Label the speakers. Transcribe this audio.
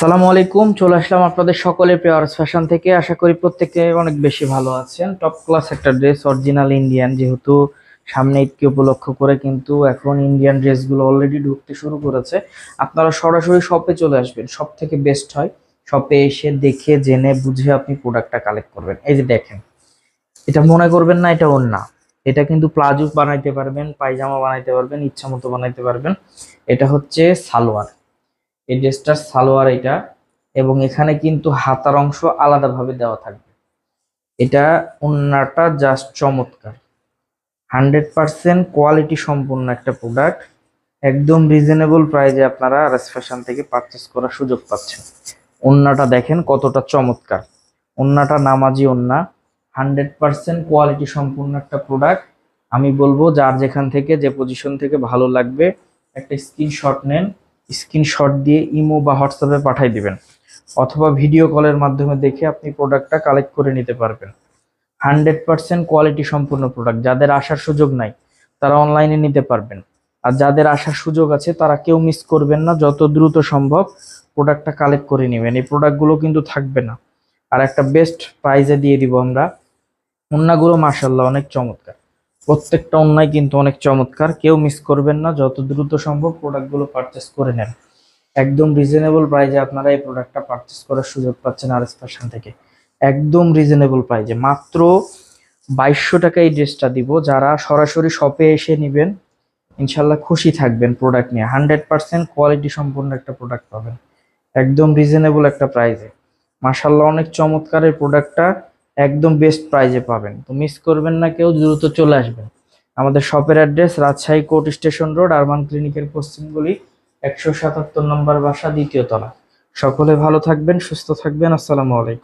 Speaker 1: আসসালামু আলাইকুম, চলে আসলাম আপনাদের সকলের প্রিয় আরস ফ্যাশন থেকে। আশা করি প্রত্যেকে অনেক বেশি ভালো আছেন। টপ ক্লাস একটা ড্রেস, অরিজিনাল ইন্ডিয়ান, যেহেতু সামনে ঈদকে উপলক্ষ করে কিন্তু এখন ইন্ডিয়ান ড্রেসগুলো অলরেডি ঢুকতে শুরু করেছে। আপনারা সরাসরি শপে চলে আসবেন, সব থেকে বেস্ট হয় শপে এসে দেখে জেনে বুঝে আপনি প্রোডাক্টটা কালেক্ট করবেন। এই যে দেখেন, এটা মনে করবেন না এটা ওড়না, এটা কিন্তু প্লাজো বানাইতে পারবেন, পায়জামা বানাইতে পারবেন, ইচ্ছা মতো বানাইতে পারবেন। এটা হচ্ছে সালোয়ার, এই ড্রেসটার সালোয়ার এটা, এবং এখানে কিন্তু হাতার অংশ আলাদাভাবে দেওয়া থাকবে। এটা ওন্নাটা জাস্ট চমৎকার, 100% কোয়ালিটি সম্পূর্ণ একটা প্রোডাক্ট। একদম রিজনেবল প্রাইসে আপনারা আরএস ফ্যাশন থেকে পারচেস করার সুযোগ পাচ্ছেন। ওন্নাটা দেখেন কতটা চমৎকার, ওন্নাটা নামাজি ওন্না, 100% কোয়ালিটি সম্পূর্ণ একটা প্রোডাক্ট। আমি বলবো যার যেখান থেকে যে পজিশন থেকে ভালো লাগবে একটা স্ক্রিনশট নেন, স্ক্রিনশট দিয়ে ইমো বা হোয়াটসঅ্যাপে পাঠিয়ে দিবেন, অথবা ভিডিও কলের মাধ্যমে দেখে আপনি প্রোডাক্টটা কালেক্ট করে নিতে পারবেন। 100% কোয়ালিটি সম্পূর্ণ প্রোডাক্ট। যাদের আসার সুযোগ নাই তারা অনলাইনে নিতে পারবেন, আর যাদের আসার সুযোগ আছে তারা কেউ মিস করবেন না, যত দ্রুত সম্ভব প্রোডাক্টটা কালেক্ট করে নেবেন। এই প্রোডাক্টগুলো কিন্তু থাকবে না, আর একটা বেস্ট প্রাইজে দিয়ে দিব আমরা। ওন্নাগুলো মাশাআল্লাহ অনেক চমৎকার, প্রত্যেকটা ওন্নাই কিন্তু অনেক চমৎকার, কেউ মিস করবেন না, যত দ্রুত সম্ভব প্রোডাক্টগুলো পারচেস করে নেন। একদম রিজনেবল প্রাইজে আপনারা এই প্রোডাক্টটা পারচেস করার সুযোগ পাচ্ছেন আরএস ফ্যাশন থেকে। একদম রিজনেবল প্রাইজে মাত্র 2200 টাকা এই ড্রেসটা দিব। যারা সরাসরি শপে এসে নেবেন ইনশাল্লাহ খুশি থাকবেন প্রোডাক্ট নিয়ে। 100% কোয়ালিটি সম্পূর্ণ একটা প্রোডাক্ট পাবেন একদম রিজনেবল একটা প্রাইজে। মাশাল্লাহ অনেক চমৎকার এই প্রোডাক্টটা, একদম বেস্ট প্রাইজে পাবেন। তো মিস করবেন না, কেউ দ্রুত চলে আসবেন। আমাদের শপের address Rajshahi court station road, Arman ক্লিনিকের পশ্চিম গলি, 177 নম্বর বাসা, দ্বিতীয় তলা। সকলে ভালো থাকবেন, সুস্থ থাকবেন। আসসালামু আলাইকুম।